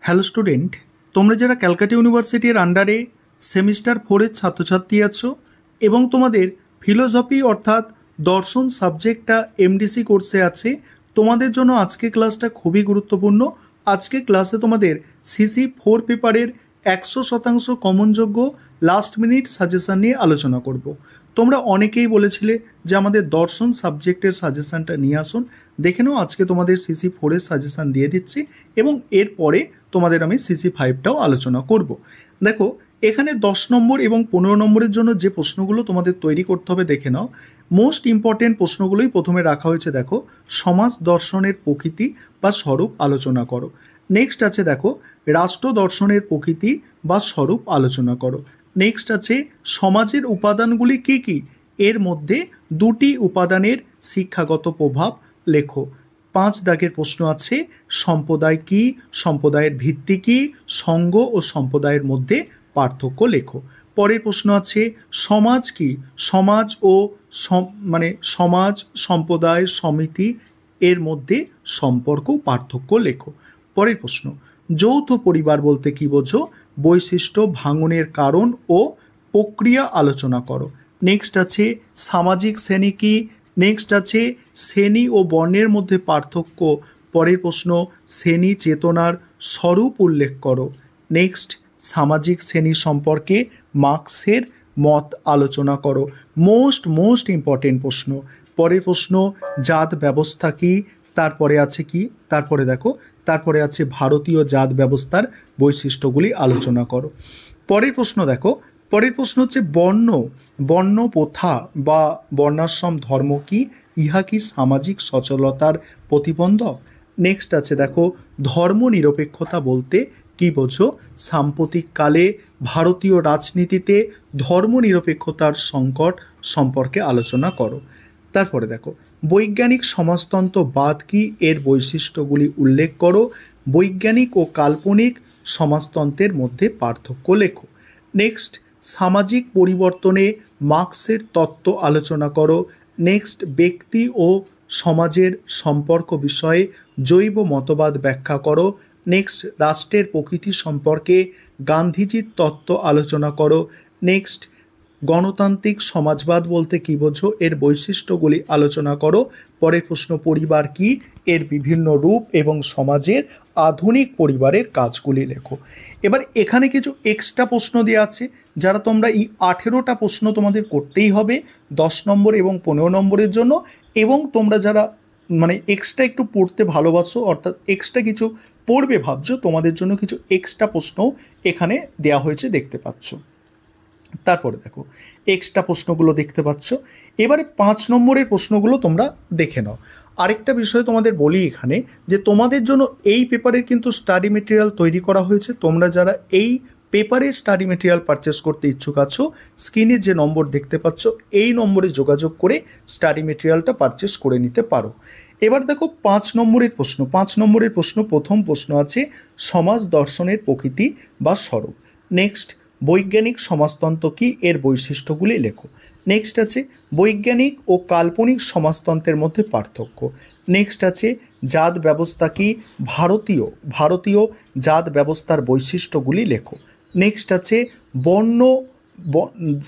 Hello student, তোমরা যারা ক্যালকাটা ইউনিভার্সিটির আন্ডারে সেমিস্টার 4-এর ছাত্রছাত্রী আছো এবং তোমাদের ফিলোসফি অর্থাৎ দর্শন সাবজেক্টটা এমডিসি কোর্সে আছে, তোমাদের জন্য আজকে ক্লাসটা খুবই গুরুত্বপূর্ণ। আজকে ক্লাসে তোমাদের সিসি 4 পেপারের 100% কমনযোগ্য লাস্ট মিনিট সাজেশান নিয়ে আলোচনা করব। তোমরা অনেকেই বলেছিলে যে আমাদের দর্শন সাবজেক্টের সাজেশানটা নিয়ে আসুন। দেখে নাও, আজকে তোমাদের সিসি 4-এর সাজেশান দিয়ে দিচ্ছি এবং এরপরে তোমাদের আমি সিসি 5টাও আলোচনা করব। দেখো, এখানে 10 নম্বর এবং 15 নম্বরের জন্য যে প্রশ্নগুলো তোমাদের তৈরি করতে হবে দেখে নাও। মোস্ট ইম্পর্টেন্ট প্রশ্নগুলোই প্রথমে রাখা হয়েছে। দেখো, সমাজ দর্শনের প্রকৃতি বা স্বরূপ আলোচনা করো। নেক্সট আছে দেখো, রাষ্ট্র দর্শনের প্রকৃতি বা স্বরূপ আলোচনা করো। নেক্সট আছে সমাজের উপাদানগুলি কি কি, এর মধ্যে দুটি উপাদানের শিক্ষাগত প্রভাব লেখো। 5 দাগের প্রশ্ন আছে সম্প্রদায় কি, সম্প্রদায়ের ভিত্তি কি, সংঘ ও সম্প্রদায়ের মধ্যে পার্থক্য লেখো। পরের প্রশ্ন আছে সমাজ কি, সমাজ ও সমাজ, সম্প্রদায়, সমিতি এর মধ্যে সম্পর্ক পার্থক্য লেখো। পরের প্রশ্ন যৌথ পরিবার বলতে কি বোঝো, বৈশিষ্ট্য, ভাঙনের কারণ ও প্রক্রিয়া আলোচনা করো। নেক্সট আছে সামাজিক শ্রেণী কি, নেক্সট আছে শ্রেণী ও বর্ণের মধ্যে পার্থক্য। পরের প্রশ্ন শ্রেণী চেতনার স্বরূপ উল্লেখ করো। নেক্সট সামাজিক শ্রেণী সম্পর্কে মার্ক্সের মত আলোচনা করো। মোস্ট ইম্পর্টেন্ট প্রশ্ন। পরের প্রশ্ন জাত ব্যবস্থা কি, তারপরে আছে কি, তারপরে আছে ভারতীয় জাত ব্যবস্থার বৈশিষ্ট্যগুলি আলোচনা করো। পরের প্রশ্ন দেখো, পরের প্রশ্ন হচ্ছে বর্ণ প্রথা বা বর্ণাশ্রম ধর্ম কি, ইহা কি সামাজিক সচলতার প্রতিবন্ধক। নেক্সট আছে দেখো ধর্ম নিরপেক্ষতা বলতে কি বোঝো, সাম্প্রতিক কালে ভারতীয় রাজনীতিতে ধর্ম নিরপেক্ষতার সংকট সম্পর্কে আলোচনা করো। তারপরে দেখো বৈজ্ঞানিক সমাজতন্ত্রবাদ কি, এর বৈশিষ্ট্যগুলি উল্লেখ করো। বৈজ্ঞানিক ও কাল্পনিক সমাজতন্ত্রের মধ্যে পার্থক্য লেখো। নেক্সট সামাজিক পরিবর্তনে মার্ক্সের তত্ত্ব আলোচনা করো। নেক্সট ব্যক্তি ও সমাজের সম্পর্ক বিষয়ে জৈব মতবাদ ব্যাখ্যা করো। নেক্সট রাষ্ট্রের প্রকৃতি সম্পর্কে গান্ধীজির তত্ত্ব আলোচনা করো। নেক্সট গণতান্ত্রিক সমাজবাদ বলতে কি বোঝো, এর বৈশিষ্ট্যগুলি আলোচনা করো। পরের প্রশ্ন পরিবার কি, এর বিভিন্ন রূপ এবং সমাজের আধুনিক পরিবারের কাজগুলি লেখো। এবার এখানে কিছু এক্সট্রা প্রশ্ন দেওয়া আছে, যারা তোমরা এই 18টা প্রশ্ন তোমাদের করতেই হবে 10 নম্বর এবং 15 নম্বরের জন্য। এবং তোমরা যারা এক্সট্রা একটু পড়তে ভালোবাসো, অর্থাৎ এক্সট্রা কিছু পড়বে ভাবছো, তোমাদের জন্য কিছু এক্সট্রা প্রশ্নও এখানে দেওয়া হয়েছে, দেখতে পাচ্ছ। তারপরে দেখো এক্সট্রা প্রশ্নগুলো দেখতে পাচ্ছ। এবারে 5 নম্বরের প্রশ্নগুলো তোমরা দেখে নাও। আরেকটা বিষয় তোমাদের বলি এখানে, যে তোমাদের জন্য এই পেপারের কিন্তু স্টাডি মেটেরিয়াল তৈরি করা হয়েছে। তোমরা যারা এই পেপারের স্টাডি মেটেরিয়াল পারচেস করতে ইচ্ছুক আছো, স্ক্রিনে যে নম্বর দেখতে পাচ্ছ এই নম্বরে যোগাযোগ করে স্টাডি মেটেরিয়ালটা পারচেস করে নিতে পারো। এবার দেখো 5 নম্বরের প্রশ্ন। 5 নম্বরের প্রশ্ন, প্রথম প্রশ্ন আছে সমাজ দর্শনের প্রকৃতি বা স্বরূপ। নেক্সট বৈজ্ঞানিক সমাজতন্ত্র কি, এর বৈশিষ্ট্যগুলি লেখো। নেক্সট আছে বৈজ্ঞানিক ও কাল্পনিক সমাজতন্ত্রের মধ্যে পার্থক্য। নেক্সট আছে জাত ব্যবস্থা কি, ভারতীয় জাত ব্যবস্থার বৈশিষ্ট্যগুলি লেখো। নেক্সট আছে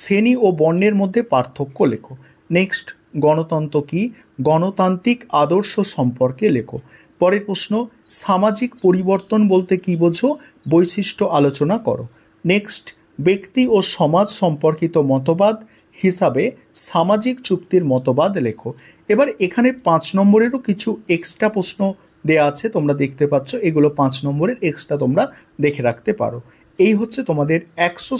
শ্রেণী ও বর্ণের মধ্যে পার্থক্য লেখো। নেক্সট গণতন্ত্র কি, গণতান্ত্রিক আদর্শ সম্পর্কে লেখো। পরের প্রশ্ন সামাজিক পরিবর্তন বলতে কি বোঝো, বৈশিষ্ট্য আলোচনা করো। নেক্সট ব্যক্তি ও সমাজ সম্পর্কিত মতবাদ হিসাবে সামাজিক চুক্তির মতবাদ লেখো। এবার এখানে 5 নম্বরেরও কিছু এক্সট্রা প্রশ্ন দেয়া আছে, তোমরা দেখতে পাচ্ছ। এগুলো 5 নম্বরের এক্সট্রা তোমরা দেখে রাখতে পারো। এই হচ্ছে তোমাদের 100%